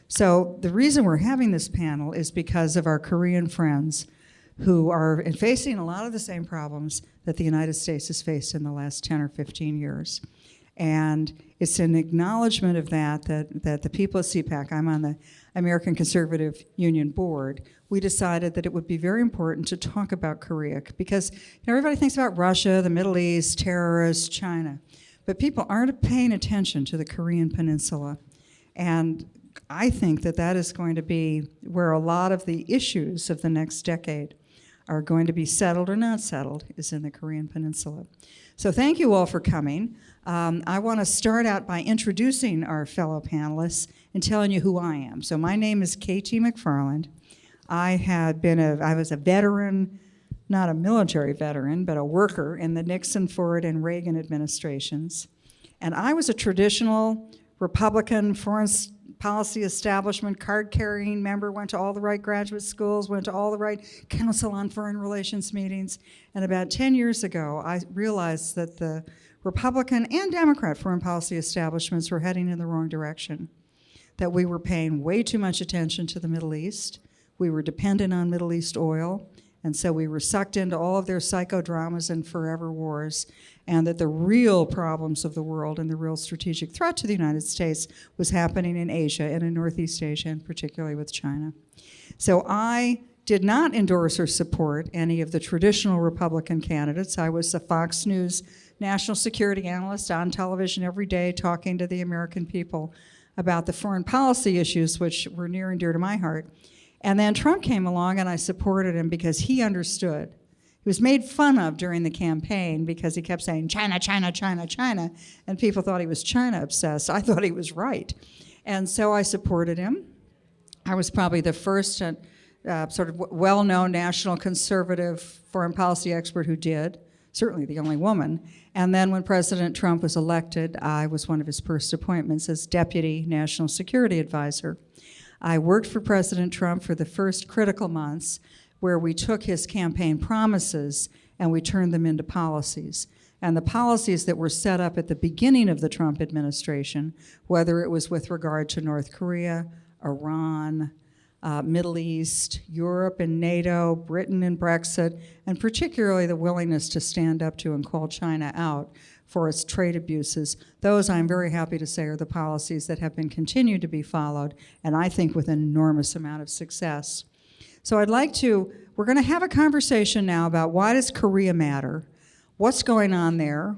So the reason we're having this panel is because of our Korean friends who are facing a lot of the same problems that the United States has faced in the last 10 or 15 years. And it's an acknowledgement of that the people at CPAC, I'm on the American Conservative Union Board, we decided that it would be very important to talk about Korea because everybody thinks about Russia, the Middle East, terrorists, China, but people aren't paying attention to the Korean Peninsula. And I think that is going to be where a lot of the issues of the next decade are going to be settled or not settled, is in the Korean Peninsula. So thank you all for coming. I want to start out by introducing our fellow panelists and telling you who I am. So my name is K.T. Mcfarland. I was a veteran, not a military veteran, but a worker in the Nixon, Ford, and Reagan administrations. And I was a traditional Republican foreign policy establishment, card-carrying member, went to all the right graduate schools, went to all the right Council on Foreign Relations meetings. And about 10 years ago, I realized that the Republican and Democrat foreign policy establishments were heading in the wrong direction, that we were paying way too much attention to the Middle East. We were dependent on Middle East oil, and so we were sucked into all of their psychodramas and forever wars, and that the real problems of the world and the real strategic threat to the United States was happening in Asia and in Northeast Asia, and particularly with China. So I did not endorse or support any of the traditional Republican candidates. I was a Fox News national security analyst on television every day talking to the American people about the foreign policy issues which were near and dear to my heart. And then Trump came along and I supported him because he understood. He was made fun of during the campaign because he kept saying, China, China, China, China, and people thought he was China obsessed. I thought he was right. And so I supported him. I was probably the first sort of well-known national conservative foreign policy expert who did, certainly the only woman. And then when President Trump was elected, I was one of his first appointments as Deputy National Security Advisor. I worked for President Trump for the first critical months where we took his campaign promises and we turned them into policies. And the policies that were set up at the beginning of the Trump administration, whether it was with regard to North Korea, Iran, Middle East, Europe and NATO, Britain and Brexit, and particularly the willingness to stand up to and call China out for its trade abuses. Those, I'm very happy to say, are the policies that have been continued to be followed, and I think with an enormous amount of success. So we're going to have a conversation now about why does Korea matter, what's going on there,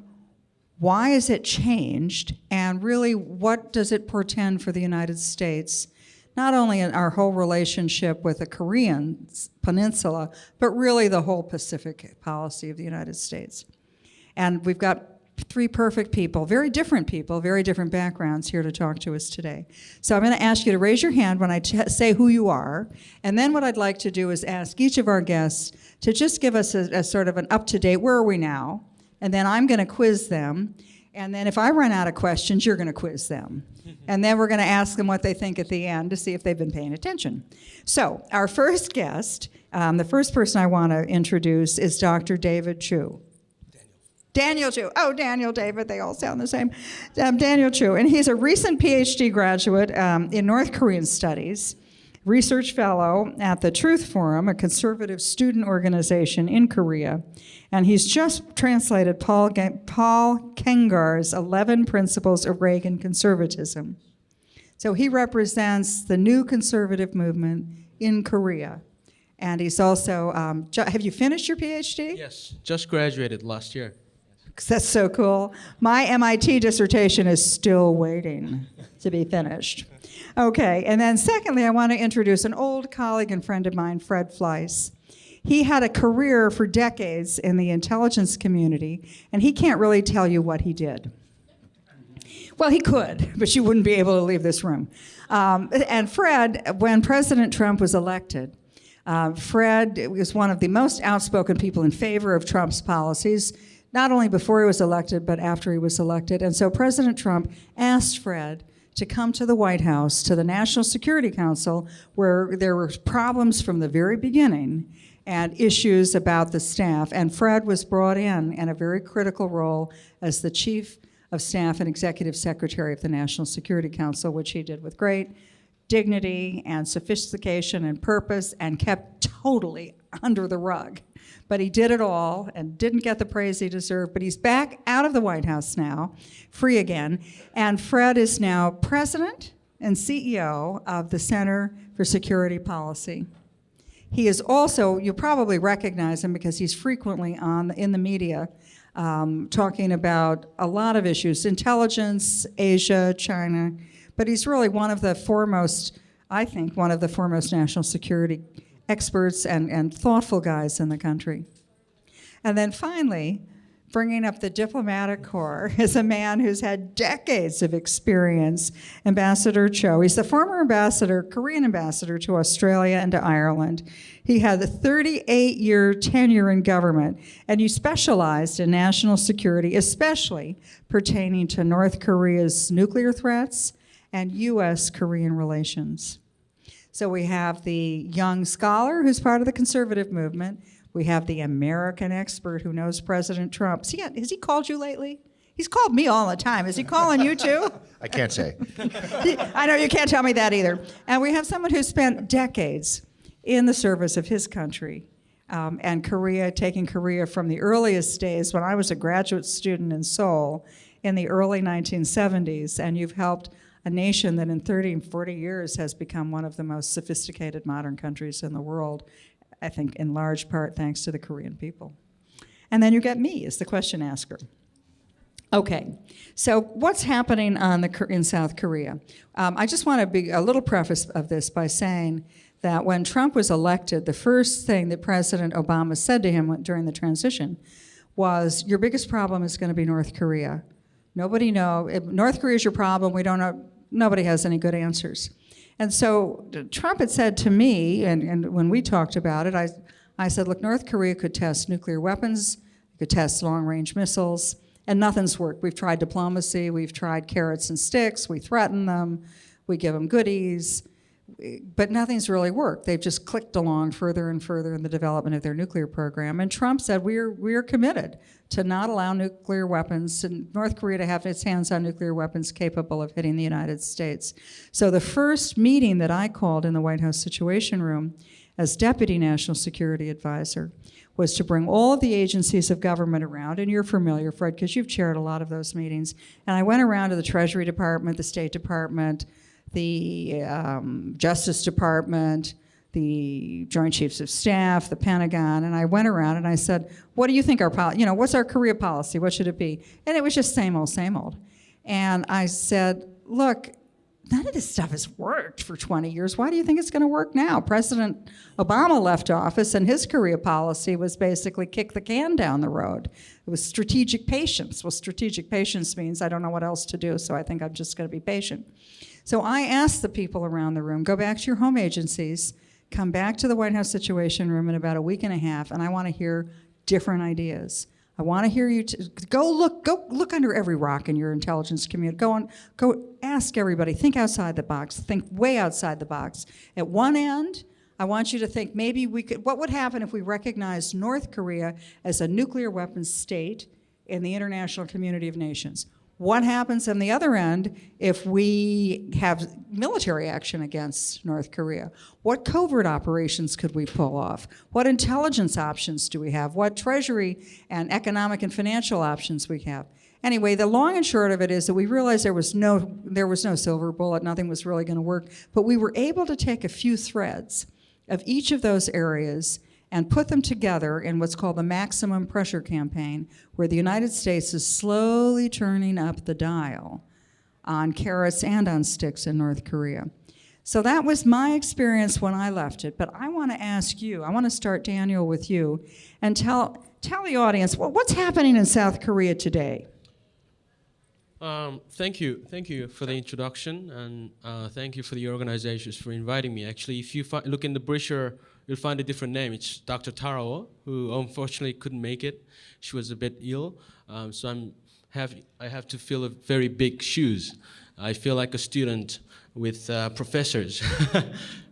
why is it changed, and really what does it portend for the United States, not only in our whole relationship with the Korean peninsula, but really the whole Pacific policy of the United States. And we've got three perfect people, very different backgrounds here to talk to us today. So I'm going to ask you to raise your hand when I say who you are, and then what I'd like to do is ask each of our guests to just give us a sort of an up-to-date, where are we now? And then I'm going to quiz them, and then if I run out of questions, you're going to quiz them. And then we're going to ask them what they think at the end to see if they've been paying attention. So our first guest, the first person I want to introduce is Dr. David Chu. Daniel Chu. Oh, Daniel, David, they all sound the same. Daniel Chu, and he's a recent PhD graduate in North Korean studies, research fellow at the Truth Forum, a conservative student organization in Korea, and he's just translated Paul Kengar's 11 Principles of Reagan Conservatism. So he represents the new conservative movement in Korea. And he's also, have you finished your PhD? Yes, just graduated last year. That's so cool. My MIT dissertation is still waiting to be finished. Okay, and then secondly, I want to introduce an old colleague and friend of mine, Fred Fleiss. He had a career for decades in the intelligence community, and he can't really tell you what he did. Well, he could, but you wouldn't be able to leave this room. And Fred, when President Trump was elected, Fred was one of the most outspoken people in favor of Trump's policies, not only before he was elected, but after he was elected. And so President Trump asked Fred to come to the White House, to the National Security Council, where there were problems from the very beginning and issues about the staff. And Fred was brought in a very critical role as the Chief of Staff and Executive Secretary of the National Security Council, which he did with great dignity and sophistication and purpose and kept totally under the rug. But he did it all and didn't get the praise he deserved. But he's back out of the White House now, free again. And Fred is now president and CEO of the Center for Security Policy. He is also, you probably recognize him because he's frequently in the media talking about a lot of issues, intelligence, Asia, China, but he's really one of the foremost, I think, one of the foremost national security experts and thoughtful guys in the country. And then finally, bringing up the diplomatic corps is a man who's had decades of experience, Ambassador Chu. He's the former ambassador, Korean ambassador to Australia and to Ireland. He had a 38-year tenure in government, and he specialized in national security, especially pertaining to North Korea's nuclear threats and U.S.-Korean relations. So we have the young scholar who's part of the conservative movement. We have the American expert who knows President Trump. Has he called you lately? He's called me all the time. Is he calling you too? I can't say. I know you can't tell me that either. And we have someone who spent decades in the service of his country and Korea, taking Korea from the earliest days when I was a graduate student in Seoul in the early 1970s, and you've helped a nation that in 30 and 40 years has become one of the most sophisticated modern countries in the world, I think in large part thanks to the Korean people. And then you get me as the question asker. Okay, so what's happening in South Korea? I just want to be a little preface of this by saying that when Trump was elected, the first thing that President Obama said to him during the transition was, your biggest problem is going to be North Korea. Nobody knows. North Korea is your problem. We don't know. Nobody has any good answers. And so Trump had said to me, and when we talked about it, I said, look, North Korea could test nuclear weapons, could test long-range missiles, and nothing's worked. We've tried diplomacy, we've tried carrots and sticks, we threaten them, we give them goodies, but nothing's really worked. They've just clicked along further and further in the development of their nuclear program. And Trump said, we are committed to not allow nuclear weapons, and North Korea to have its hands on nuclear weapons capable of hitting the United States. So the first meeting that I called in the White House Situation Room as Deputy National Security Advisor was to bring all of the agencies of government around, and you're familiar, Fred, because you've chaired a lot of those meetings. And I went around to the Treasury Department, the State Department, the Justice Department, the Joint Chiefs of Staff, the Pentagon, and I went around and I said, what do you think what's our Korea policy? What should it be? And it was just same old, same old. And I said, look, none of this stuff has worked for 20 years. Why do you think it's going to work now? President Obama left office and his Korea policy was basically kick the can down the road. It was strategic patience. Well, strategic patience means I don't know what else to do, so I think I'm just going to be patient. So I asked the people around the room, go back to your home agencies, come back to the White House Situation Room in about a week and a half, and I want to hear different ideas. I want to hear you go look under every rock in your intelligence community. Go ask everybody. Think outside the box. Think way outside the box. At one end, I want you to think maybe what would happen if we recognized North Korea as a nuclear weapons state in the international community of nations? What happens on the other end if we have military action against North Korea? What covert operations could we pull off? What intelligence options do we have? What treasury and economic and financial options we have? Anyway, the long and short of it is that we realized there was no silver bullet, nothing was really going to work, but we were able to take a few threads of each of those areas and put them together in what's called the maximum pressure campaign, where the United States is slowly turning up the dial on carrots and on sticks in North Korea. So that was my experience when I left it, but I want to ask you, I want to start, Daniel, with you, and tell the audience, what's happening in South Korea today? Thank you for the introduction, and thank you for the organizations for inviting me. Actually, if you look in the brochure, you'll find a different name. It's Dr. Taro, who unfortunately couldn't make it. She was a bit ill, so I have to fill a very big shoes. I feel like a student with professors.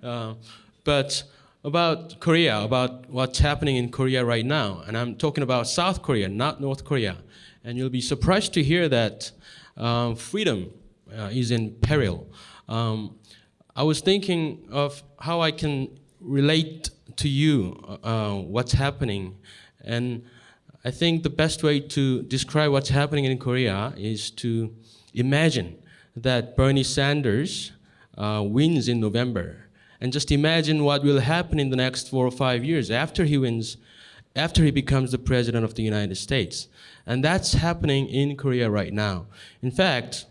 But about Korea, about what's happening in Korea right now, and I'm talking about South Korea, not North Korea. And you'll be surprised to hear that freedom is in peril. I was thinking of how I can relate to you what's happening. And I think the best way to describe what's happening in Korea is to imagine that Bernie Sanders wins in November. And just imagine what will happen in the next 4 or 5 years after he wins, after he becomes the president of the United States. And that's happening in Korea right now. In fact,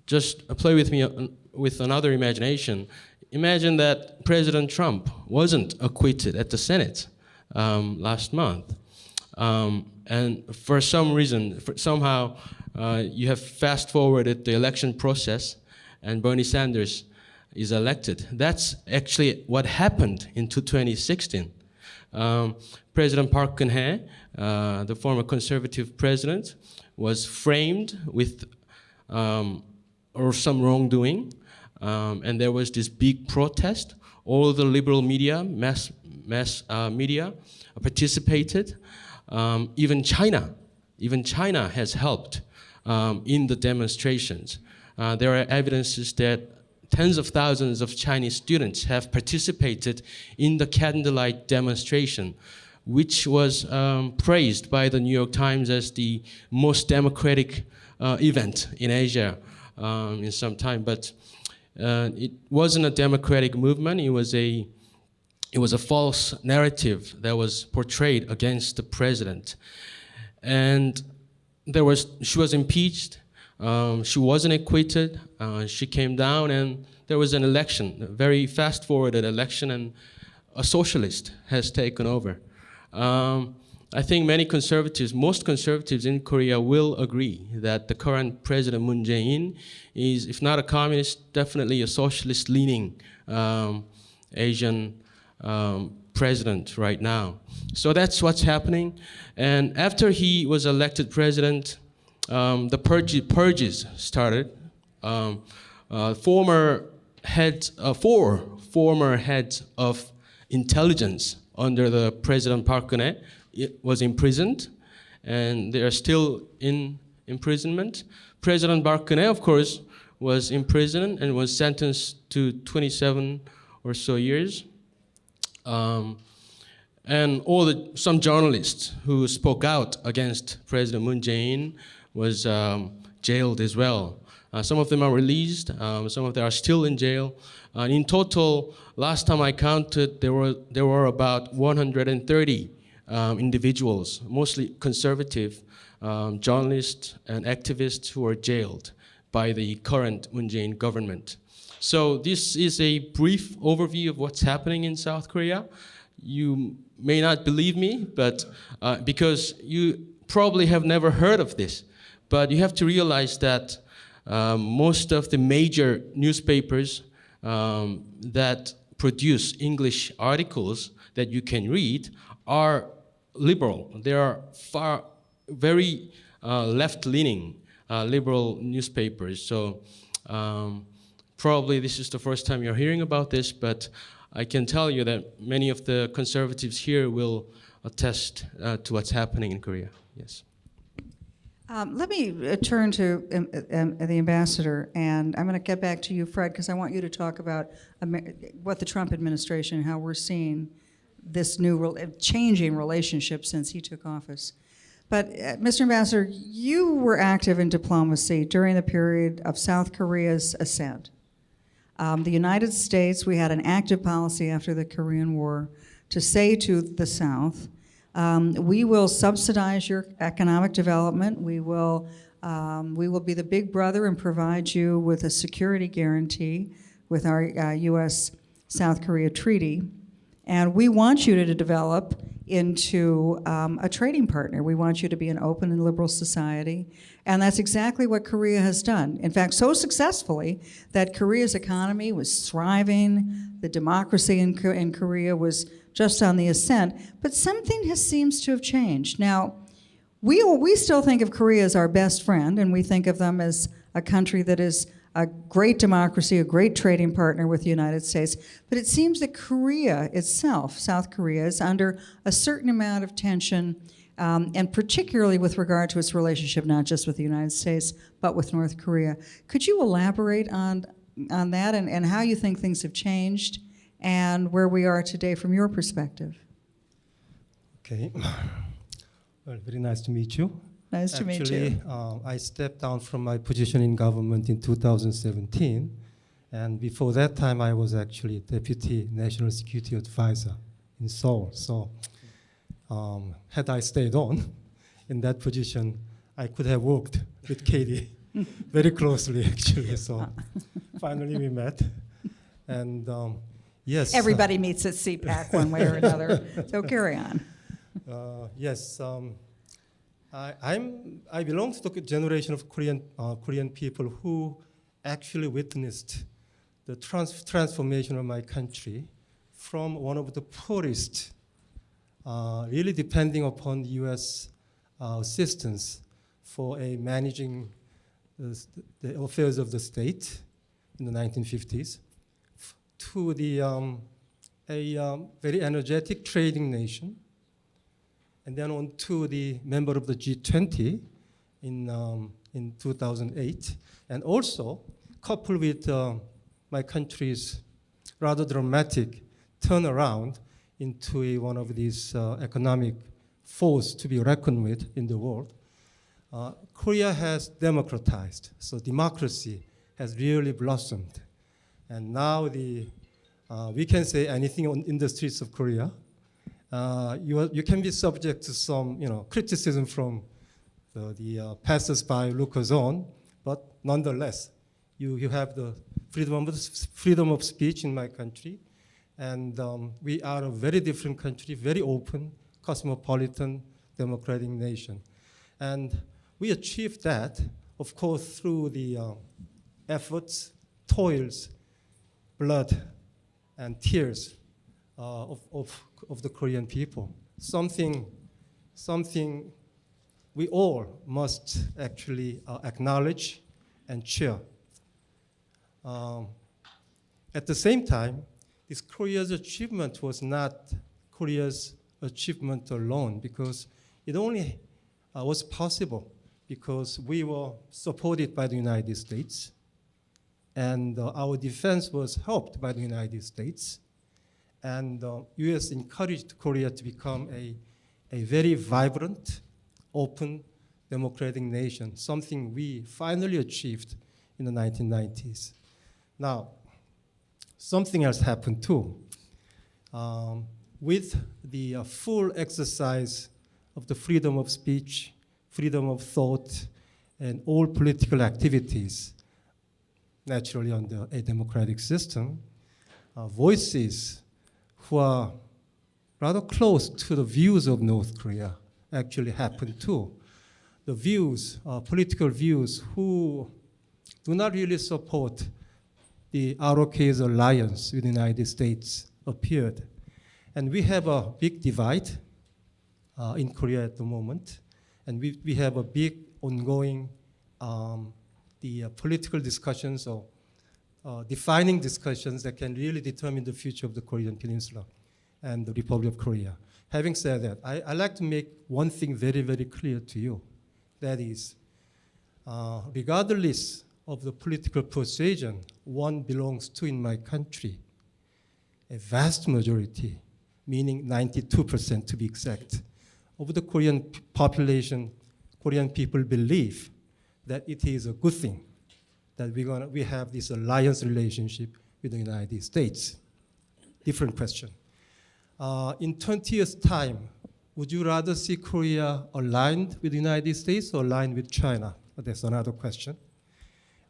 just play with me with another imagination. Imagine that President Trump wasn't acquitted at the Senate last month. And for some reason, somehow, you have fast-forwarded the election process and Bernie Sanders is elected. That's actually what happened in 2016. President Park Geun-hye, the former conservative president, was framed with or some wrongdoing, and there was this big protest. All the liberal media, mass media, participated. Even China has helped in the demonstrations. There are evidences that tens of thousands of Chinese students have participated in the candlelight demonstration, which was praised by the New York Times as the most democratic event in Asia in some time. But it wasn't a democratic movement. It was a false narrative that was portrayed against the president. And she was impeached. She wasn't acquitted. She came down, and there was an election, a very fast-forwarded election, and a socialist has taken over. I think most conservatives in Korea will agree that the current President Moon Jae-in is, if not a communist, definitely a socialist-leaning Asian president right now. So that's what's happening. And after he was elected president, the purges started. Four former heads of intelligence under the President Park Geun-hye was imprisoned, and they are still in imprisonment. President Park Geun-hye, of course, was imprisoned and was sentenced to 27 or so years. And some journalists who spoke out against President Moon Jae-in was jailed as well. Some of them are released, some of them are still in jail. In total, last time I counted, there were about 130 individuals, mostly conservative journalists and activists who were jailed by the current Moon Jae-in government. So this is a brief overview of what's happening in South Korea. You may not believe me, but because you probably have never heard of this, but you have to realize that most of the major newspapers that produce English articles that you can read are liberal. They are very left-leaning liberal newspapers. So probably this is the first time you're hearing about this, but I can tell you that many of the conservatives here will attest to what's happening in Korea. Yes. Let me turn to the ambassador, and I'm going to get back to you, Fred, because I want you to talk about what the Trump administration, how we're seeing this new changing relationship since he took office. But Mr. Ambassador, you were active in diplomacy during the period of South Korea's ascent. The United States, we had an active policy after the Korean War to say to the South, we will subsidize your economic development. We will be the big brother and provide you with a security guarantee with our U.S.-South Korea treaty. And we want you to develop into a trading partner. We want you to be an open and liberal society. And that's exactly what Korea has done. In fact, so successfully that Korea's economy was thriving, the democracy in Korea was just on the ascent, but something seems to have changed. Now, we still think of Korea as our best friend, and we think of them as a country that is a great democracy, a great trading partner with the United States. But it seems that Korea itself, South Korea, is under a certain amount of tension, and particularly with regard to its relationship not just with the United States, but with North Korea. Could you elaborate on on that and how you think things have changed and where we are today from your perspective. Okay. Well, very nice to meet you. Nice to meet you. Actually, I stepped down from my position in government in 2017. And before that time, I was actually Deputy National Security Advisor in Seoul. So had I stayed on in that position, I could have worked with Katie very closely, actually. So finally we met. And yes. Everybody meets at CPAC one way or another. So carry on. Yes. I belong to the generation of Korean people who actually witnessed the transformation of my country from one of the poorest, really depending upon U.S. assistance for managing the affairs of the state in the 1950s, to a very energetic trading nation, and then on to the member of the G20 in 2008, and also coupled with my country's rather dramatic turnaround into one of these economic force to be reckoned with in the world. Korea has democratized, so democracy has really blossomed. And now we can say anything in the streets of Korea. You can be subject to some criticism from the passers-by, lookers on, but nonetheless, you have the freedom of speech in my country, and we are a very different country, very open, cosmopolitan, democratic nation. And we achieved that, of course, through the efforts, toils, blood, and tears of the Korean people. Something we all must actually acknowledge and cheer. At the same time, this Korea's achievement was not Korea's achievement alone, because it only was possible because we were supported by the United States, and our defense was helped by the United States, and U.S. encouraged Korea to become a very vibrant, open, democratic nation, something we finally achieved in the 1990s. Now, something else happened too. With the full exercise of the freedom of speech, freedom of thought, and all political activities, naturally under a democratic system, voices who are rather close to the views of North Korea actually happened too. The views, political views, who do not really support the ROK's alliance with the United States appeared. And we have a big divide in Korea at the moment. And we have a big ongoing political discussions or defining discussions that can really determine the future of the Korean Peninsula and the Republic of Korea. Having said that, I like to make one thing very, very clear to you. That is, regardless of the political persuasion one belongs to in my country, a vast majority, meaning 92% to be exact, of the Korean population, Korean people believe that it is a good thing that we have this alliance relationship with the United States. Different question. In 20 years' time, would you rather see Korea aligned with the United States or aligned with China? That's another question.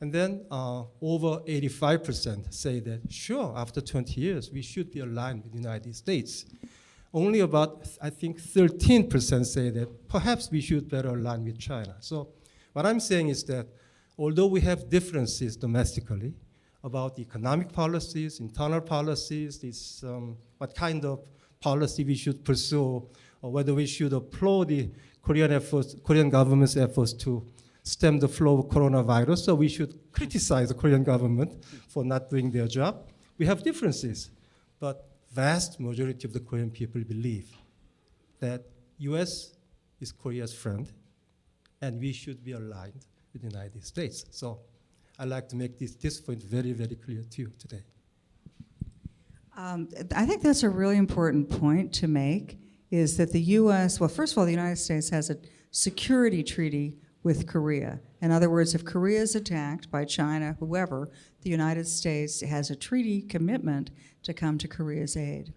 And then over 85% say that, sure, after 20 years, we should be aligned with the United States. Only about, I think, 13% say that perhaps we should better align with China. So what I'm saying is that although we have differences domestically about economic policies, internal policies, what kind of policy we should pursue, or whether we should applaud the Korean government's efforts to stem the flow of coronavirus, so we should criticize the Korean government for not doing their job. We have differences, but vast majority of the Korean people believe that US is Korea's friend, and we should be aligned with the United States. So I'd like to make this point very, very clear to you today. I think that's a really important point to make, is that the U.S., well, first of all, the United States has a security treaty with Korea. In other words, if Korea is attacked by China, whoever, the United States has a treaty commitment to come to Korea's aid.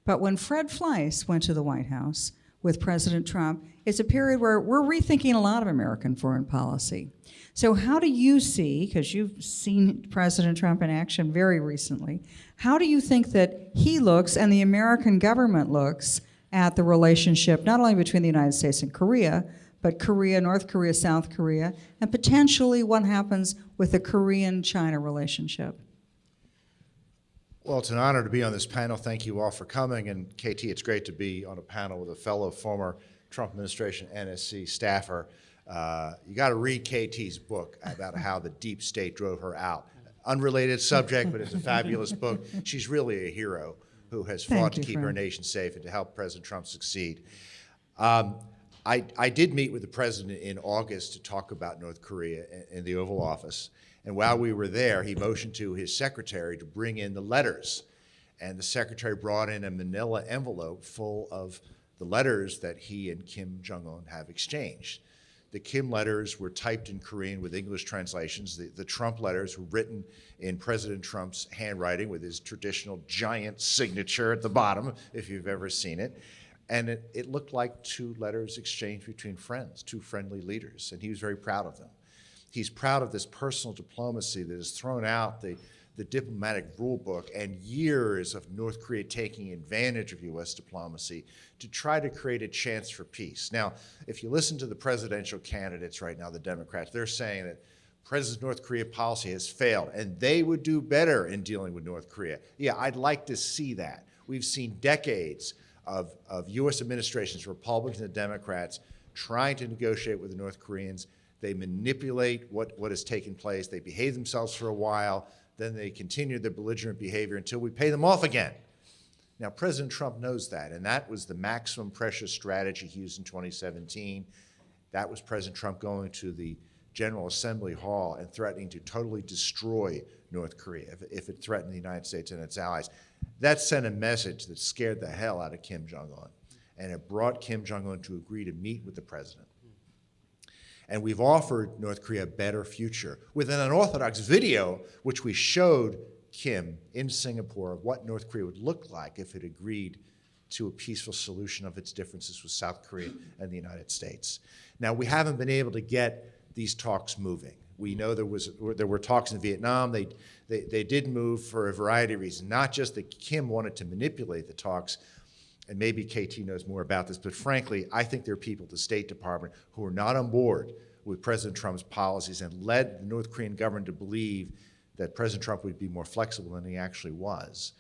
But when Fred Fleiss went to the White House with President Trump, it's a period where we're rethinking a lot of American foreign policy. So how do you see, because you've seen President Trump in action very recently, how do you think that he looks and the American government looks at the relationship not only between the United States and Korea, but Korea, North Korea, South Korea, and potentially what happens with the Korean-China relationship? Well, it's an honor to be on this panel. Thank you all for coming. And KT, it's great to be on a panel with a fellow former Trump administration NSC staffer. You got to read KT's book about how the deep state drove her out. Unrelated subject, but it's a fabulous book. She's really a hero who has fought to keep her nation safe and to help President Trump succeed. I did meet with the president in August to talk about North Korea in the Oval Office. And while we were there, he motioned to his secretary to bring in the letters. And the secretary brought in a manila envelope full of the letters that he and Kim Jong-un have exchanged. The Kim letters were typed in Korean with English translations. The Trump letters were written in President Trump's handwriting with his traditional giant signature at the bottom, if you've ever seen it. And it looked like two letters exchanged between friends, two friendly leaders, and he was very proud of them. He's proud of this personal diplomacy that has thrown out the diplomatic rule book and years of North Korea taking advantage of U.S. diplomacy to try to create a chance for peace. Now, if you listen to the presidential candidates right now, the Democrats, they're saying that President North Korea policy has failed and they would do better in dealing with North Korea. Yeah, I'd like to see that. We've seen decades of U.S. administrations, Republicans and Democrats, trying to negotiate with the North Koreans. They manipulate what has taken place. They behave themselves for a while. Then they continue their belligerent behavior until we pay them off again. Now, President Trump knows that, and that was the maximum pressure strategy he used in 2017. That was President Trump going to the General Assembly Hall and threatening to totally destroy North Korea if it threatened the United States and its allies. That sent a message that scared the hell out of Kim Jong-un, and it brought Kim Jong-un to agree to meet with the president. And we've offered North Korea a better future with an unorthodox video, which we showed Kim in Singapore of what North Korea would look like if it agreed to a peaceful solution of its differences with South Korea and the United States. Now, we haven't been able to get these talks moving. We know there were talks in Vietnam. They did move for a variety of reasons, not just that Kim wanted to manipulate the talks, and maybe KT knows more about this, but frankly, I think there are people at the State Department who are not on board with President Trump's policies and led the North Korean government to believe that President Trump would be more flexible than he actually was.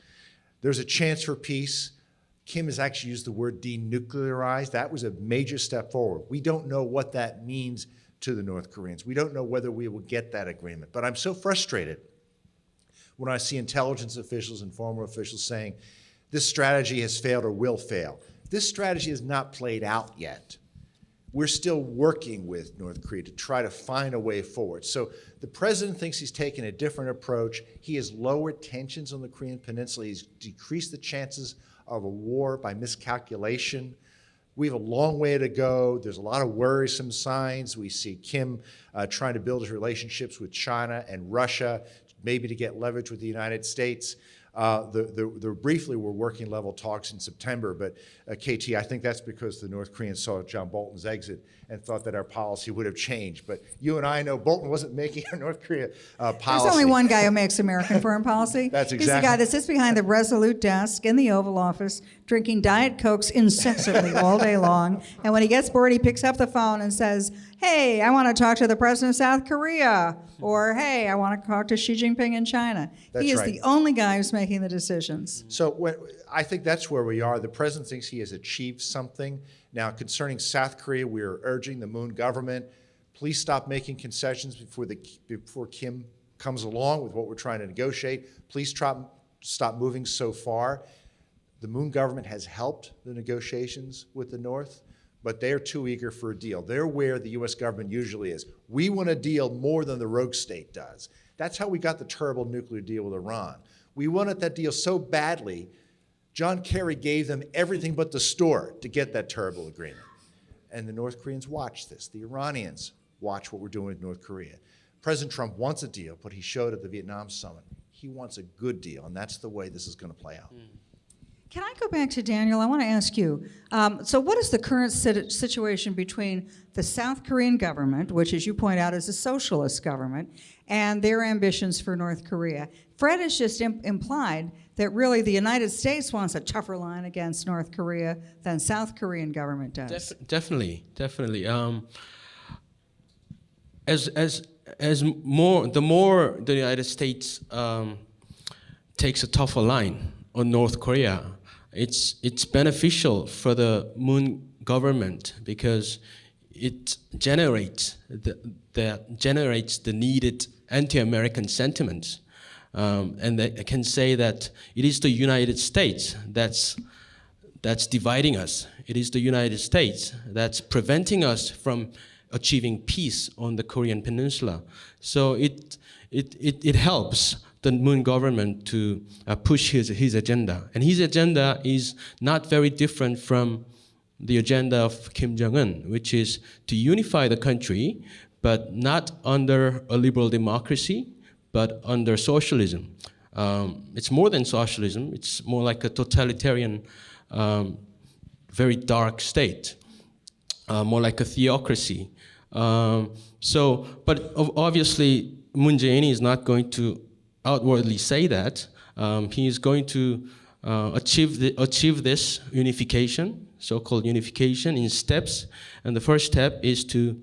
There's a chance for peace. Kim has actually used the word denuclearized. That was a major step forward. We don't know what that means to the North Koreans. We don't know whether we will get that agreement. But I'm so frustrated when I see intelligence officials and former officials saying, this strategy has failed or will fail. This strategy has not played out yet. We're still working with North Korea to try to find a way forward. So the president thinks he's taken a different approach. He has lowered tensions on the Korean Peninsula. He's decreased the chances of a war by miscalculation. We have a long way to go. There's a lot of worrisome signs. We see Kim trying to build his relationships with China and Russia, maybe to get leverage with the United States. There briefly were working level talks in September, but KT, I think that's because the North Koreans saw John Bolton's exit and thought that our policy would have changed. But you and I know Bolton wasn't making our North Korea policy. There's only one guy who makes American foreign policy. That's exactly. He's the guy that sits behind the Resolute desk in the Oval Office, drinking Diet Cokes incessantly all day long. And when he gets bored, he picks up the phone and says, hey, I want to talk to the president of South Korea. Or, hey, I want to talk to Xi Jinping in China. That's he is right. the only guy who's making the decisions. So I think that's where we are. The president thinks he has achieved something. Now, concerning South Korea, we are urging the Moon government, please stop making concessions before Kim comes along with what we're trying to negotiate. Please stop moving so far. The Moon government has helped the negotiations with the North, but they're too eager for a deal. They're where the U.S. government usually is. We want a deal more than the rogue state does. That's how we got the terrible nuclear deal with Iran. We wanted that deal so badly, John Kerry gave them everything but the store to get that terrible agreement. And the North Koreans watch this. The Iranians watch what we're doing with North Korea. President Trump wants a deal, but he showed at the Vietnam summit, he wants a good deal, and that's the way this is going to play out. Can I go back to Daniel? I want to ask you, so what is the current situation between the South Korean government, which, as you point out, is a socialist government, and their ambitions for North Korea? Fred has just implied that really the United States wants a tougher line against North Korea than South Korean government does. Definitely. The more the United States takes a tougher line on North Korea, it's beneficial for the Moon government because it generates the needed anti-American sentiments, and I can say that it is the United States that's dividing us. It is the United States that's preventing us from achieving peace on the Korean Peninsula. So it helps the Moon government to push his agenda. And his agenda is not very different from the agenda of Kim Jong-un, which is to unify the country, but not under a liberal democracy, but under socialism. It's more than socialism. It's more like a totalitarian, very dark state, more like a theocracy. But obviously, Moon Jae-in is not going to outwardly say that. He is going to achieve this unification, so-called unification, in steps. And the first step is to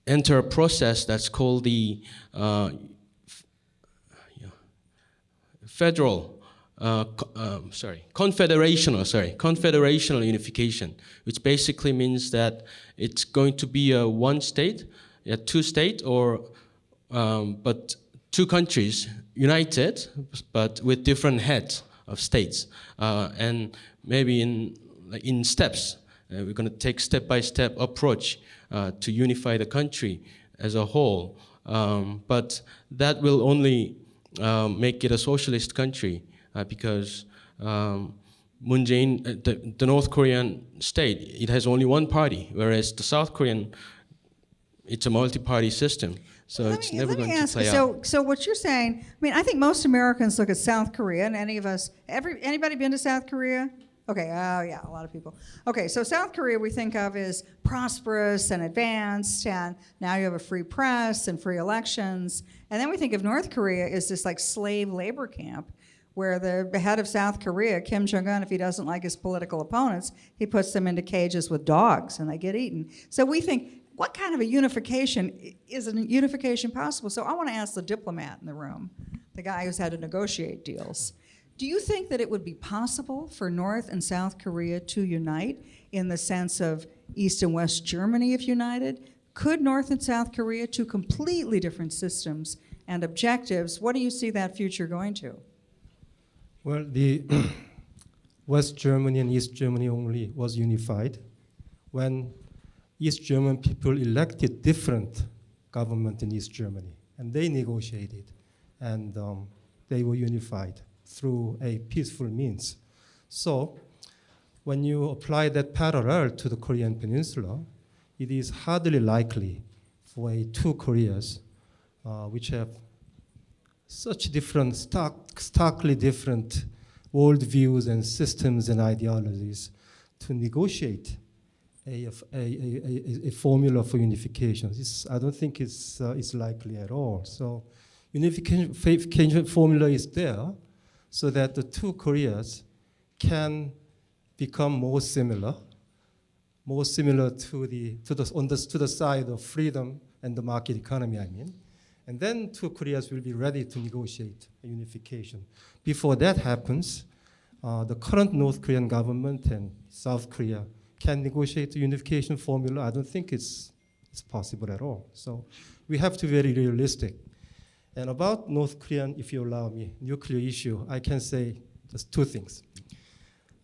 enter a process that's called the confederational unification, which basically means that it's going to be a one state, a two state, or but two countries united, but with different heads of states, and maybe in steps. We're going to take step-by-step approach to unify the country as a whole, but that will only make it a socialist country because Moon Jae-in, the North Korean state, it has only one party, whereas the South Korean, it's a multi-party system. So it's never going to play out. So what you're saying, I mean, I think most Americans look at South Korea, and anybody been to South Korea? Okay, yeah, a lot of people. Okay, so South Korea we think of as prosperous and advanced, and now you have a free press and free elections. And then we think of North Korea as this like slave labor camp where the head of South Korea, Kim Jong-un, if he doesn't like his political opponents, he puts them into cages with dogs and they get eaten. So we think, what kind of a unification, is a unification possible? So I want to ask the diplomat in the room, the guy who's had to negotiate deals. Do you think that it would be possible for North and South Korea to unite in the sense of East and West Germany if united? Could North and South Korea, two completely different systems and objectives, what do you see that future going to? Well, the West Germany and East Germany only was unified when East German people elected different government in East Germany, and they negotiated, and they were unified through a peaceful means. So when you apply that parallel to the Korean Peninsula, it is hardly likely for two Koreas, which have such different, starkly different worldviews and systems and ideologies, to negotiate a formula for unification. I don't think it's likely at all. So unification formula is there so that the two Koreas can become more similar to the side of freedom and the market economy, I mean. And then two Koreas will be ready to negotiate a unification. Before that happens, the current North Korean government and South Korea can negotiate a unification formula. I don't think it's possible at all. So we have to be very realistic. And about North Korean, if you allow me, nuclear issue, I can say just two things.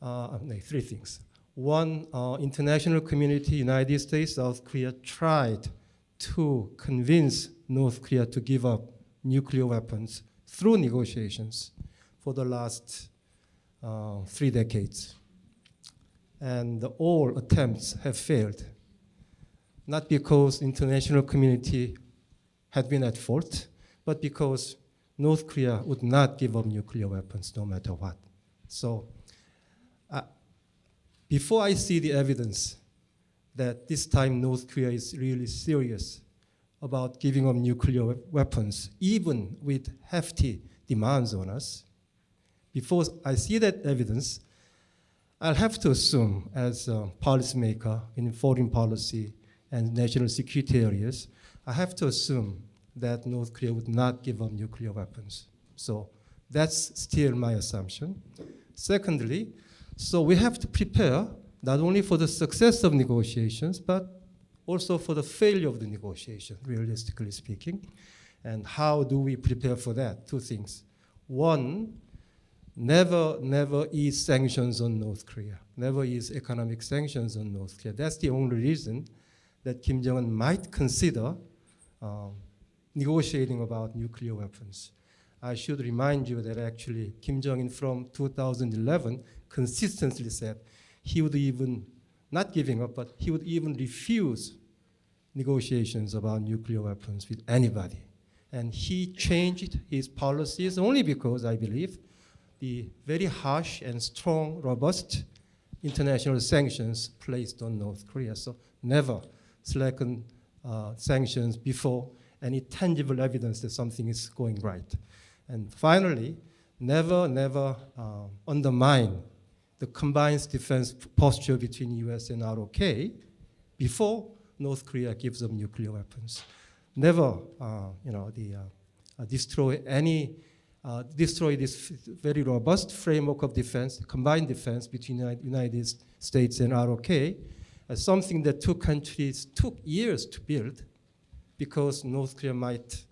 three things. One, international community, United States, South Korea tried to convince North Korea to give up nuclear weapons through negotiations for the last 3 decades. And all attempts have failed, not because international community had been at fault, but because North Korea would not give up nuclear weapons no matter what. So before I see the evidence that this time North Korea is really serious about giving up nuclear weapons, even with hefty demands on us, before I see that evidence, I'll have to assume as a policymaker in foreign policy and national security areas, I have to assume that North Korea would not give up nuclear weapons. So that's still my assumption. Secondly, so we have to prepare not only for the success of negotiations, but also for the failure of the negotiation, realistically speaking. And how do we prepare for that? Two things. One, never ease sanctions on North Korea. Never ease economic sanctions on North Korea. That's the only reason that Kim Jong-un might consider negotiating about nuclear weapons. I should remind you that actually Kim Jong-un from 2011 consistently said he would even, not giving up, but he would even refuse negotiations about nuclear weapons with anybody. And he changed his policies only because, I believe, the very harsh and strong, robust international sanctions placed on North Korea. So never slacken sanctions before any tangible evidence that something is going right. And finally, never undermine the combined defense posture between US and ROK before North Korea gives up nuclear weapons. Never destroy this very robust framework of defense, combined defense between the United States and ROK, as something that two countries took years to build, because North Korea might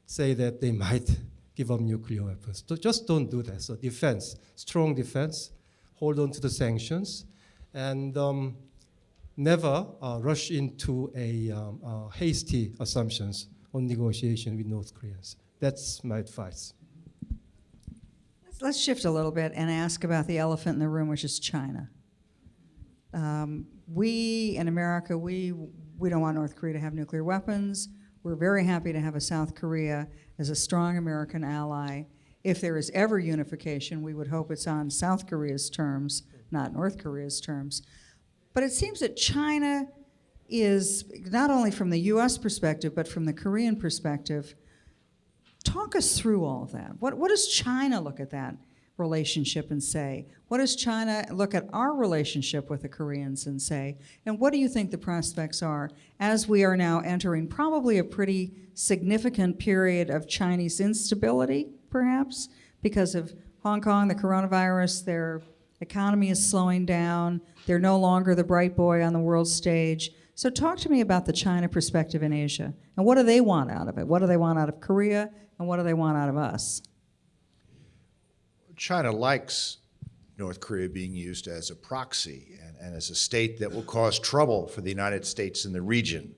say that they might give up nuclear weapons. So just don't do that. So defense, strong defense, hold on to the sanctions, and never rush into hasty assumptions on negotiation with North Koreans. That's my advice. Let's shift a little bit and ask about the elephant in the room, which is China. We in America, we don't want North Korea to have nuclear weapons. We're very happy to have a South Korea as a strong American ally. If there is ever unification, we would hope it's on South Korea's terms, not North Korea's terms. But it seems that China is, not only from the US perspective, but from the Korean perspective. Talk us through all of that. What does China look at that relationship and say? What does China look at our relationship with the Koreans and say? And what do you think the prospects are as we are now entering probably a pretty significant period of Chinese instability, perhaps, because of Hong Kong, the coronavirus, their economy is slowing down, they're no longer the bright boy on the world stage. So talk to me about the China perspective in Asia, and what do they want out of it? What do they want out of Korea, and what do they want out of us? China likes North Korea being used as a proxy and as a state that will cause trouble for the United States in the region.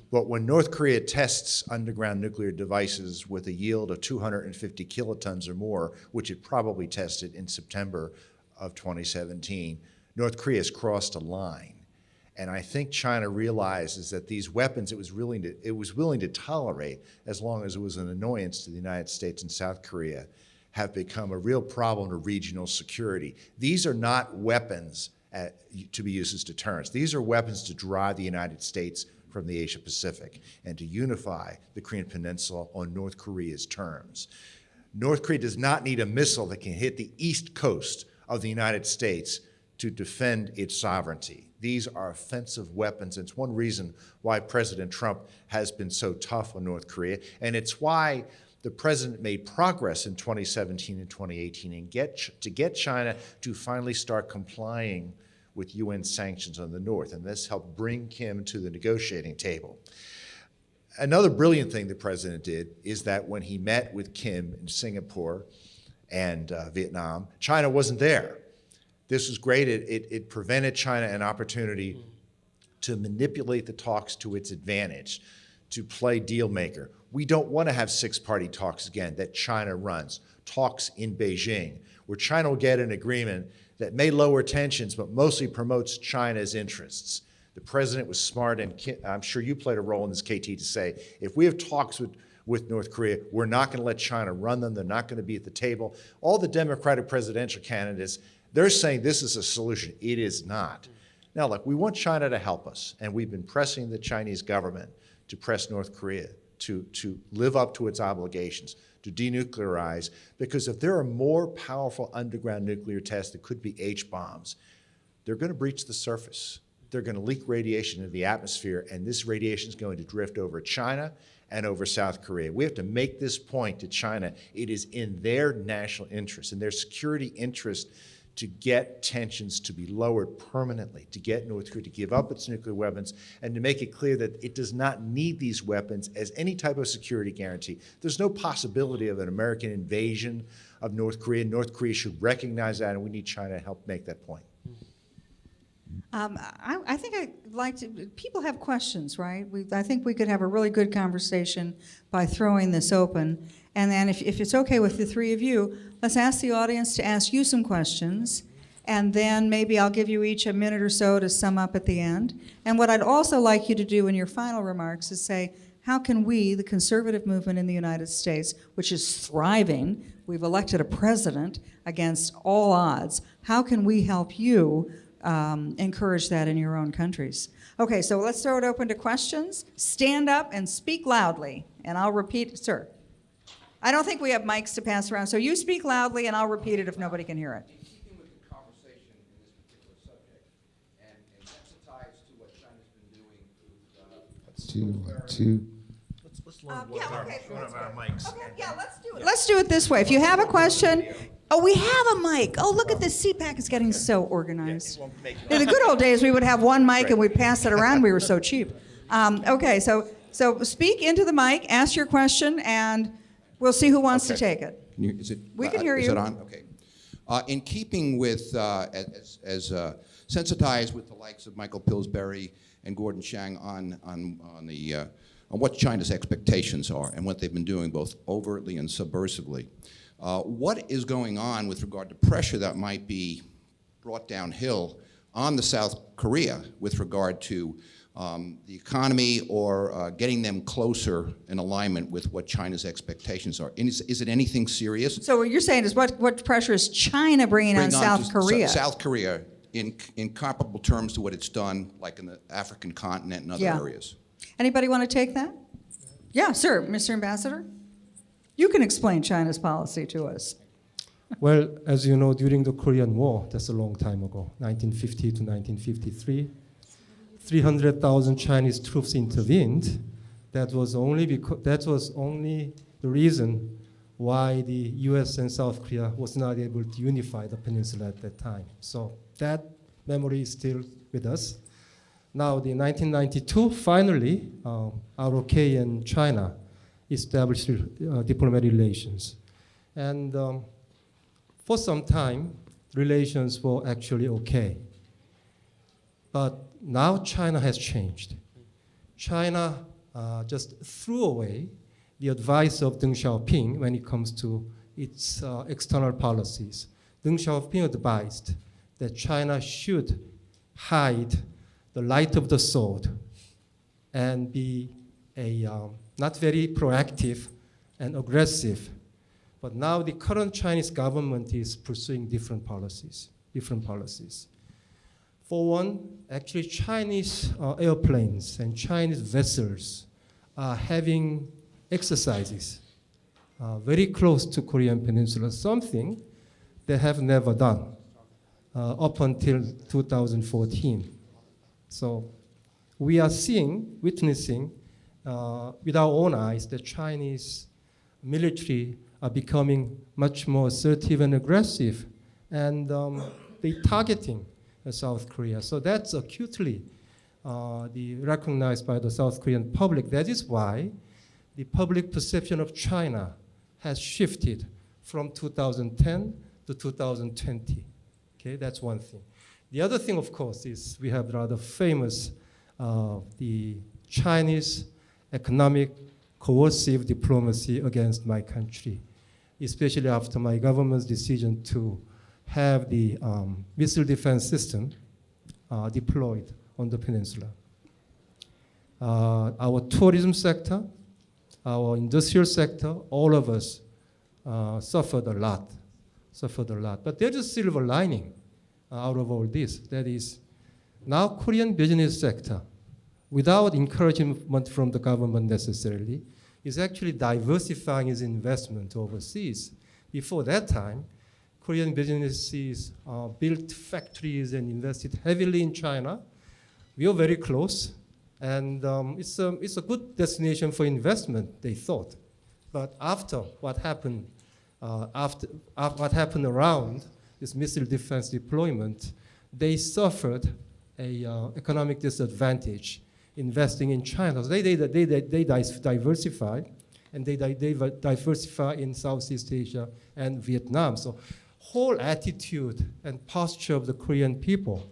But when North Korea tests underground nuclear devices with a yield of 250 kilotons or more, which it probably tested in September of 2017, North Korea has crossed a line. And I think China realizes that these weapons it was willing to tolerate, as long as it was an annoyance to the United States and South Korea, have become a real problem to regional security. These are not weapons to be used as deterrents. These are weapons to drive the United States from the Asia Pacific and to unify the Korean Peninsula on North Korea's terms. North Korea does not need a missile that can hit the east coast of the United States to defend its sovereignty. These are offensive weapons. It's one reason why President Trump has been so tough on North Korea, and it's why the president made progress in 2017 and 2018 and to get China to finally start complying with UN sanctions on the North, and this helped bring Kim to the negotiating table. Another brilliant thing the president did is that when he met with Kim in Singapore and Vietnam, China wasn't there. This was great. It prevented China an opportunity to manipulate the talks to its advantage, to play deal maker. We don't want to have six-party talks again that China runs, talks in Beijing, where China will get an agreement that may lower tensions, but mostly promotes China's interests. The president was smart, and I'm sure you played a role in this, KT, to say, if we have talks with North Korea, we're not going to let China run them. They're not going to be at the table. All the Democratic presidential candidates, they're saying this is a solution. It is not. Now, look, we want China to help us, and we've been pressing the Chinese government to press North Korea to live up to its obligations, to denuclearize, because if there are more powerful underground nuclear tests that could be H-bombs, they're going to breach the surface. They're going to leak radiation into the atmosphere, and this radiation is going to drift over China and over South Korea. We have to make this point to China. It is in their national interest, in their security interest, to get tensions to be lowered permanently, to get North Korea to give up its nuclear weapons, and to make it clear that it does not need these weapons as any type of security guarantee. There's no possibility of an American invasion of North Korea. North Korea should recognize that, and we need China to help make that point. I think I'd like to, people have questions, right? I think we could have a really good conversation by throwing this open. And then if it's okay with the three of you, let's ask the audience to ask you some questions. And then maybe I'll give you each a minute or so to sum up at the end. And what I'd also like you to do in your final remarks is say, how can we, the conservative movement in the United States, which is thriving, we've elected a president against all odds, how can we help you encourage that in your own countries? Okay, so let's throw it open to questions. Stand up and speak loudly, and I'll repeat, sir. I don't think we have mics to pass around, so you speak loudly, and I'll repeat it if nobody can hear it. In keeping with the conversation in this particular subject, and sensitized to what China's been doing Let's do it this way. If you have a question, we have a mic. Oh, look at this. CPAC is getting so organized. In the good old days, we would have one mic and we'd pass it around. We were so cheap. Okay, so speak into the mic, ask your question, and we'll see who wants to take it. We can hear you. Is it on? Okay. In keeping with, as sensitized with the likes of Michael Pillsbury and Gordon Chang on what China's expectations are and what they've been doing both overtly and subversively, what is going on with regard to pressure that might be brought downhill on the South Korea with regard to the economy or getting them closer in alignment with what China's expectations are? And is it anything serious? So what you're saying is what pressure is China bringing on South Korea? South Korea in comparable terms to what it's done like in the African continent and other areas. Anybody want to take that? Yeah, sir, Mr. Ambassador. You can explain China's policy to us. Well, as you know, during the Korean War, that's a long time ago, 1950 to 1953, 300,000 Chinese troops intervened. That was only the reason why the U.S. and South Korea was not able to unify the peninsula at that time. So that memory is still with us. Now, in 1992, finally, ROK and China established diplomatic relations. And for some time, relations were actually okay. But now China has changed. China just threw away the advice of Deng Xiaoping when it comes to its external policies. Deng Xiaoping advised that China should hide the light of the sword and be a not very proactive and aggressive. But now the current Chinese government is pursuing different policies. For one, actually Chinese airplanes and Chinese vessels are having exercises very close to Korean Peninsula, something they have never done up until 2014. So we are witnessing with our own eyes that Chinese military are becoming much more assertive and aggressive, and they're targeting South Korea. So that's acutely recognized by the South Korean public. That is why the public perception of China has shifted from 2010 to 2020. Okay, that's one thing. The other thing, of course, is we have rather famous the Chinese economic coercive diplomacy against my country, especially after my government's decision to have the missile defense system deployed on the peninsula. Our tourism sector, our industrial sector, all of us suffered a lot. But there's a silver lining out of all this. That is, now Korean business sector, without encouragement from the government necessarily, is actually diversifying its investment overseas. Before that time, Korean businesses built factories and invested heavily in China. We are very close, and it's a good destination for investment, they thought. But after what happened around this missile defense deployment, they suffered a economic disadvantage investing in China. So they diversified, and they diversify in Southeast Asia and Vietnam. So whole attitude and posture of the Korean people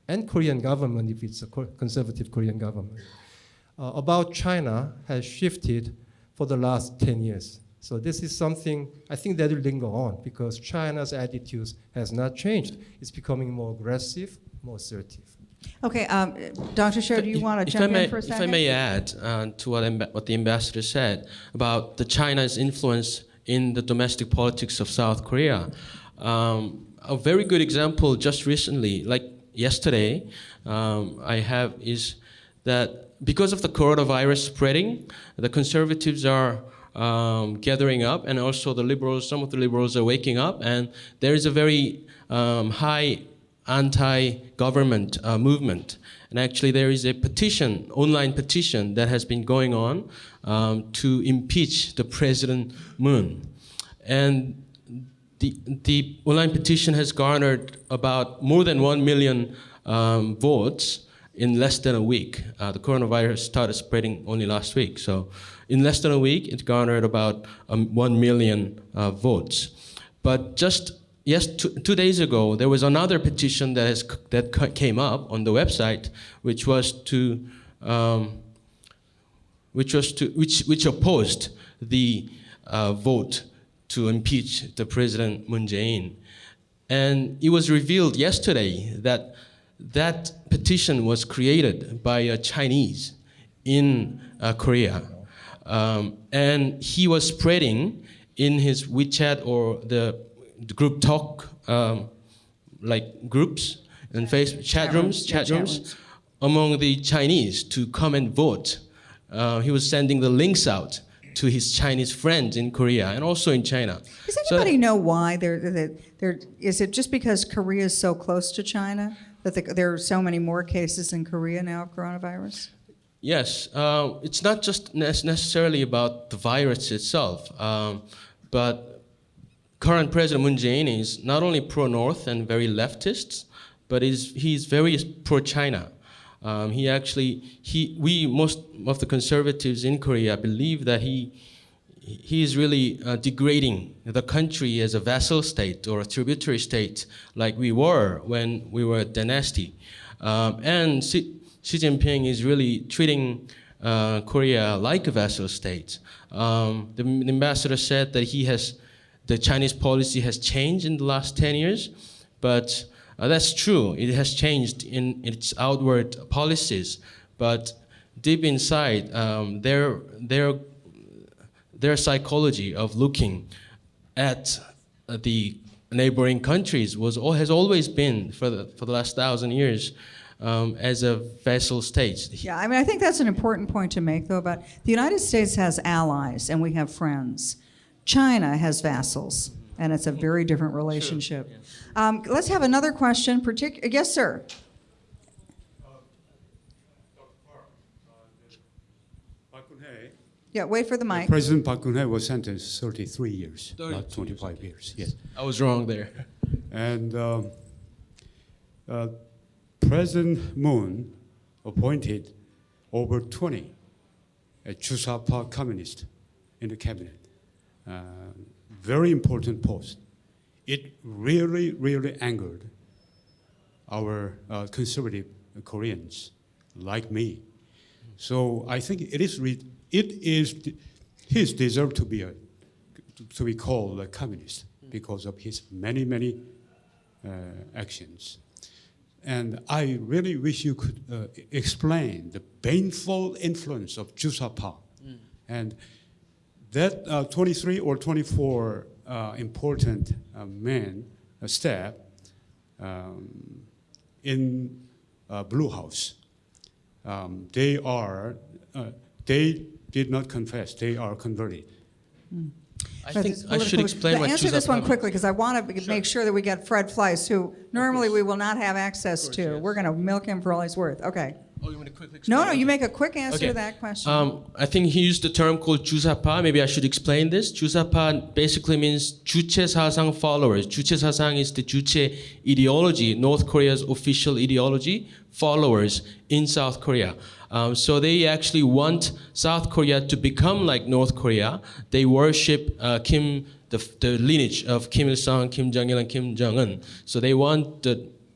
and Korean government, if it's a conservative Korean government, about China has shifted for the last 10 years. So this is something, I think that will linger on because China's attitudes has not changed. It's becoming more aggressive, more assertive. Okay, Dr. Cho, do you want to jump in for a second? If I may add to what the ambassador said about the China's influence in the domestic politics of South Korea. A very good example just recently, like yesterday, I have is that because of the coronavirus spreading, the conservatives are gathering up, and also the liberals, some of the liberals are waking up, and there is a very high anti-government movement. And actually there is a petition, online petition, that has been going on to impeach the President Moon. And the online petition has garnered about more than 1 million votes in less than a week. The coronavirus started spreading only last week. So in less than a week, it garnered about 1 million votes. But just 2 days ago, there was another petition that came up on the website, which opposed the vote to impeach the President Moon Jae-in. And it was revealed yesterday that that petition was created by a Chinese in Korea. And he was spreading in his WeChat or the group talk, like groups and Facebook chat rooms among the Chinese to come and vote. He was sending the links out to his Chinese friends in Korea and also in China. Does anybody know why? Is it just because Korea is so close to China that there are so many more cases in Korea now of coronavirus? Yes, it's not just necessarily about the virus itself, but current President Moon Jae-in is not only pro-North and very leftist, but he's very pro-China. Most of the conservatives in Korea believe that he is really degrading the country as a vassal state or a tributary state, like we were when we were a dynasty. And Xi Jinping is really treating Korea like a vassal state. The ambassador said that the Chinese policy has changed in the last 10 years, but that's true. It has changed in its outward policies, but deep inside, their psychology of looking at the neighboring countries has always been for the last 1,000 years as a vassal state. Yeah, I mean, I think that's an important point to make, though. About the United States has allies and we have friends. China has vassals, and it's a very different relationship. True, yes. Let's have another question. Yes, sir. Yeah, wait for the mic. President Park Geun-hye was sentenced 33 years, 32 not 25 years. Yes, I was wrong there. and President Moon appointed over 20 Chusapa communists in the cabinet. Very important post. it really, really angered our conservative Koreans like me. So I think he's deserved to be called a communist because of his many actions. And I really wish you could explain the baneful influence of Jusapa. And that 23 or 24 important men, staff in Blue House, they did not confess, they are converted. I But think it's I should political- explain what Answer this Jusapa one means. quickly, because I want to make sure that we get Fred Fleiss, who normally we will not have access to. yes. We're going to milk him for all he's worth. Okay. Oh, you want to quickly explain? No, you Okay. make a quick answer Okay. to that question. I think he used the term called Jusapa. Maybe I should explain this. Jusapa basically means 주체 사상 followers. 주체 사상 is the 주체 ideology, North Korea's official ideology, followers in South Korea. So they actually want South Korea to become like North Korea. They worship the lineage of Kim Il-sung, Kim Jong-il, and Kim Jong-un. So they want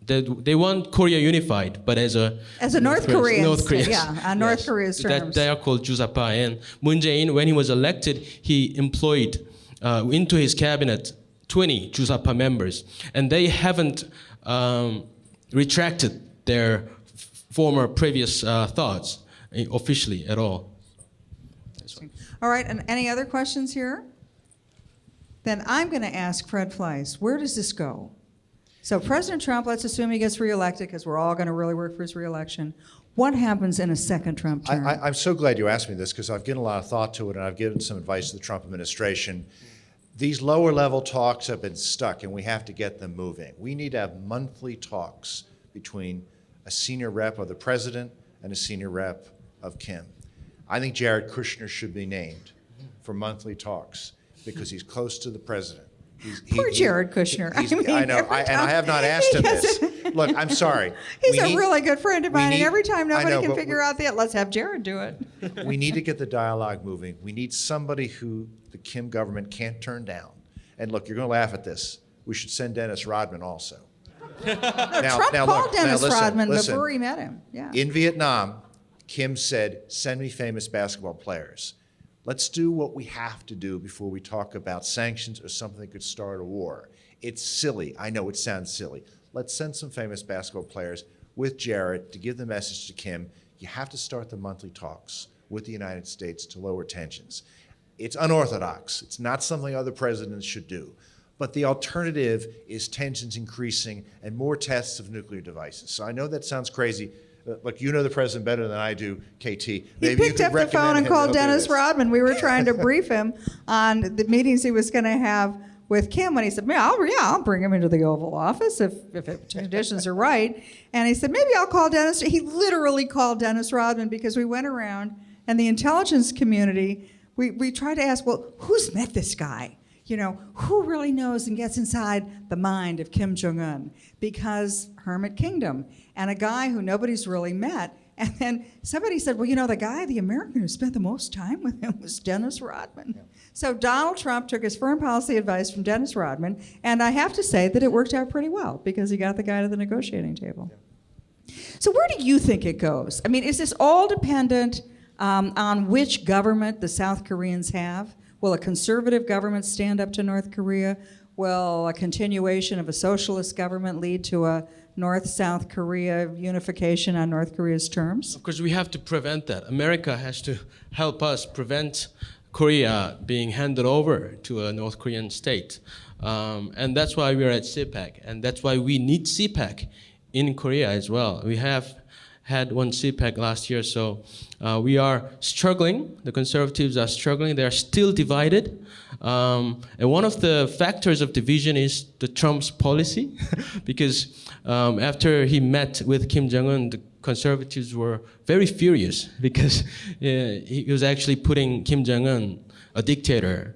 they want Korea unified, but as a North Korean North state, Korea's, yeah, on North Korea's terms. They are called Jusapa. And Moon Jae-in, when he was elected, he employed into his cabinet 20 Jusapa members, and they haven't retracted their former previous thoughts officially at all. All right, and any other questions here? Then I'm going to ask Fred Fleiss, where does this go? So President Trump, let's assume he gets reelected, because we're all going to really work for his reelection. What happens in a second Trump term? I'm so glad you asked me this because I've given a lot of thought to it and I've given some advice to the Trump administration. These lower level talks have been stuck and we have to get them moving. We need to have monthly talks between a senior rep of the president and a senior rep of Kim. I think Jared Kushner should be named for monthly talks because he's close to the president. Poor Jared Kushner. I know, and I have not asked him this. Look, I'm sorry. He's We a need- really good friend of we mine, and need- every time I nobody know, can but figure out that, let's have Jared do it. We need to get the dialogue moving. We need somebody who the Kim government can't turn down. And look, you're going to laugh at this. We should send Dennis Rodman also. Trump called Dennis Rodman listen. before he met him. Yeah. In Vietnam, Kim said, send me famous basketball players. Let's do what we have to do before we talk about sanctions or something that could start a war. It's silly. I know it sounds silly. Let's send some famous basketball players with Jared to give the message to Kim. You have to start the monthly talks with the United States to lower tensions. It's unorthodox. It's not something other presidents should do. But the alternative is tensions increasing and more tests of nuclear devices. So I know that sounds crazy. Look, you know the president better than I do, KT. He Maybe you picked could up the phone recommend and him called to do Dennis this. Rodman. We were trying to brief him on the meetings he was going to have with Kim, and he said, I'll bring him into the Oval Office if conditions are right. And he said, maybe I'll call Dennis. He literally called Dennis Rodman because we went around, and the intelligence community, we tried to ask, well, who's met this guy? You know, who really knows and gets inside the mind of Kim Jong-un? Because Hermit Kingdom, and a guy who nobody's really met. And then somebody said, well, you know, the American who spent the most time with him was Dennis Rodman. Yeah. So Donald Trump took his foreign policy advice from Dennis Rodman, and I have to say that it worked out pretty well because he got the guy to the negotiating table. Yeah. So where do you think it goes? I mean, is this all dependent on which government the South Koreans have? Will a conservative government stand up to North Korea? Will a continuation of a socialist government lead to a North-South Korea unification on North Korea's terms? Of course, we have to prevent that. America has to help us prevent Korea being handed over to a North Korean state. And that's why we're at CPAC. And that's why we need CPAC in Korea as well. We have had one CPAC last year, so we are struggling. The conservatives are struggling. They are still divided. And one of the factors of division is the Trump's policy, because after he met with Kim Jong-un, the conservatives were very furious because he was actually putting Kim Jong-un, a dictator,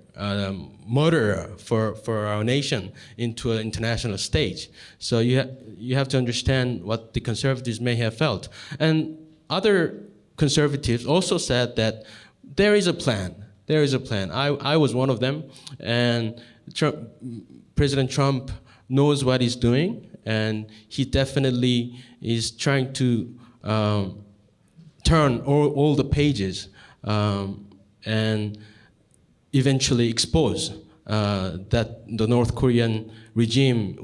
murderer for our nation, into an international stage. So you have to understand what the conservatives may have felt. And other conservatives also said that there is a plan There is a plan. I was one of them, and President Trump knows what he's doing, and he definitely is trying to turn all the pages and eventually expose that the North Korean regime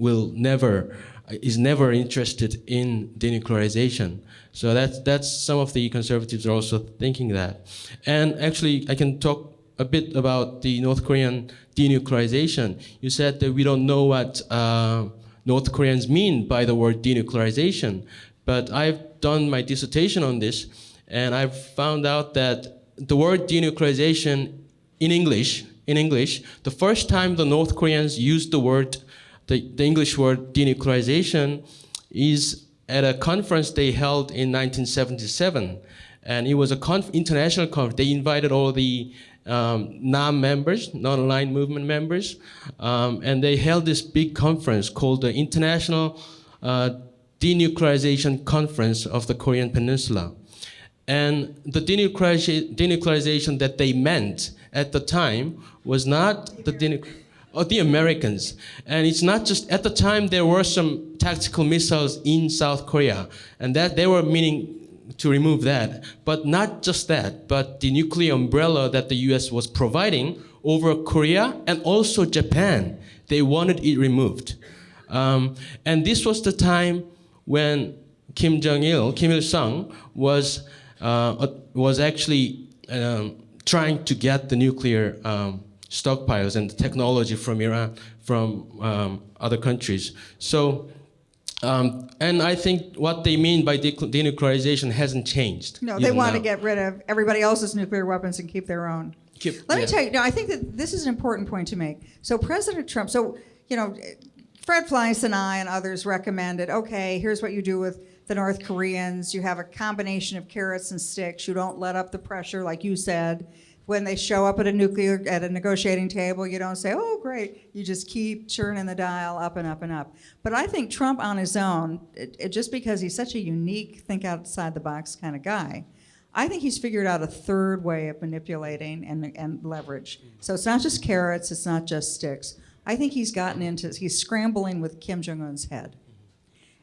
is never interested in denuclearization. So that's some of the conservatives are also thinking that. And actually, I can talk a bit about the North Korean denuclearization. You said that we don't know what North Koreans mean by the word denuclearization, but I've done my dissertation on this, and I've found out that the word denuclearization in English, the first time the North Koreans used the English word denuclearization is at a conference they held in 1977. And it was an international conference. They invited all the non-members, non-aligned movement members, and they held this big conference called the International Denuclearization Conference of the Korean Peninsula. And the denuclearization that they meant at the time was not the Americans. And it's not just, at the time there were some tactical missiles in South Korea, and that they were meaning to remove that. But not just that, but the nuclear umbrella that the US was providing over Korea and also Japan. They wanted it removed. And this was the time when Kim Il-sung was actually trying to get the nuclear stockpiles and the technology from Iran, from other countries. So, and I think what they mean by denuclearization hasn't changed. No, they want to get rid of everybody else's nuclear weapons and keep their own. Let me tell you, no, I think that this is an important point to make. So President Trump, Fred Fleiss and I and others recommended, okay, here's what you do with the North Koreans. You have a combination of carrots and sticks. You don't let up the pressure, like you said. When they show up at a negotiating table, you don't say, oh, great. You just keep churning the dial up and up and up. But I think Trump on his own, just because he's such a unique, think outside the box kind of guy, I think he's figured out a third way of manipulating and leverage. So it's not just carrots, it's not just sticks. I think he's scrambling with Kim Jong-un's head.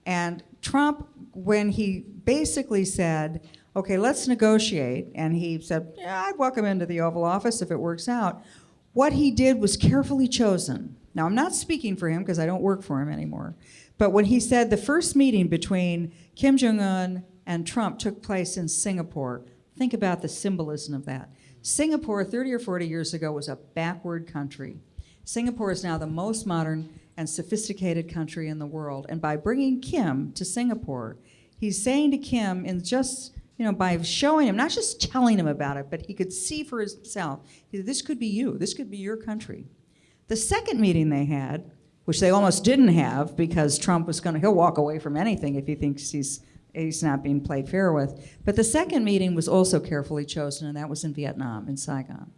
And Trump, when he basically said, okay, let's negotiate, and he said, yeah, I'd welcome him to the Oval Office if it works out, what he did was carefully chosen. Now, I'm not speaking for him because I don't work for him anymore, but when he said the first meeting between Kim Jong-un and Trump took place in Singapore, think about the symbolism of that. Singapore, 30 or 40 years ago, was a backward country. Singapore is now the most modern and sophisticated country in the world. And by bringing Kim to Singapore, he's saying to Kim, in just, by showing him, not just telling him about it, but he could see for himself, this could be you, this could be your country. The second meeting they had, which they almost didn't have because Trump was he'll walk away from anything if he thinks he's not being played fair with. But the second meeting was also carefully chosen, and that was in Vietnam, in Saigon.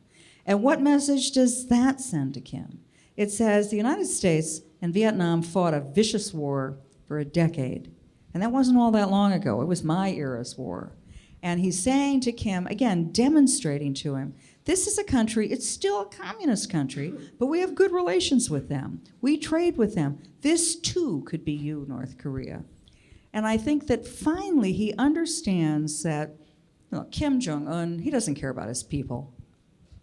And what message does that send to Kim? It says the United States and Vietnam fought a vicious war for a decade. And that wasn't all that long ago. It was my era's war. And he's saying to Kim, again, demonstrating to him, this is a country, it's still a communist country, but we have good relations with them. We trade with them. This too could be you, North Korea. And I think that finally he understands that Kim Jong-un, he doesn't care about his people.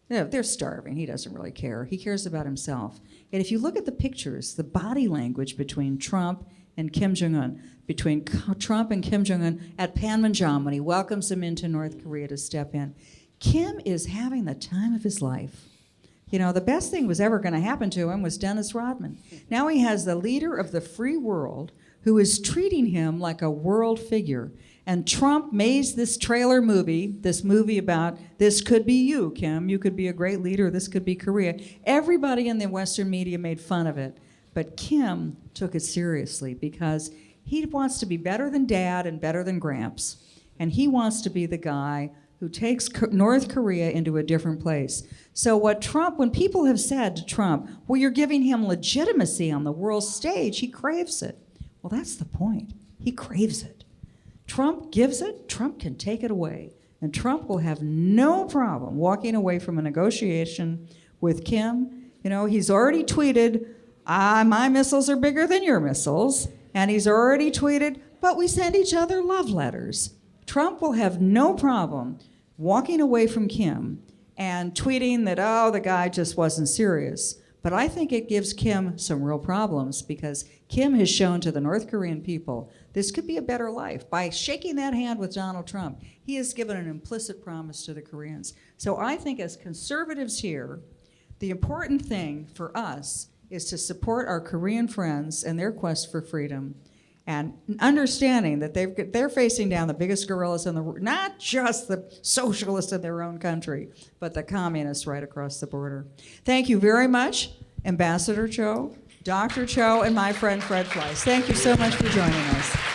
They're starving. He doesn't really care. He cares about himself. And if you look at the pictures, the body language between Trump and Kim Jong-un, between Trump and Kim Jong-un at Panmunjom when he welcomes him into North Korea to step in, Kim is having the time of his life. The best thing was ever going to happen to him was Dennis Rodman. Now he has the leader of the free world who is treating him like a world figure. And Trump made this trailer movie, this movie about this could be you, Kim. You could be a great leader. This could be Korea. Everybody in the Western media made fun of it. But Kim took it seriously because he wants to be better than Dad and better than Gramps. And he wants to be the guy who takes North Korea into a different place. So when people have said to Trump, well, you're giving him legitimacy on the world stage, he craves it. Well, that's the point. He craves it. Trump gives it, Trump can take it away. And Trump will have no problem walking away from a negotiation with Kim. You know, he's already tweeted, my missiles are bigger than your missiles. And he's already tweeted, but we send each other love letters. Trump will have no problem walking away from Kim and tweeting that, oh, the guy just wasn't serious. But I think it gives Kim some real problems because Kim has shown to the North Korean people this could be a better life. By shaking that hand with Donald Trump, he has given an implicit promise to the Koreans. So I think as conservatives here, the important thing for us is to support our Korean friends and their quest for freedom, and understanding that they're facing down the biggest gorillas in the world, not just the socialists in their own country, but the communists right across the border. Thank you very much, Ambassador Cho, Dr. Cho, and my friend Fred Fleiss. Thank you so much for joining us.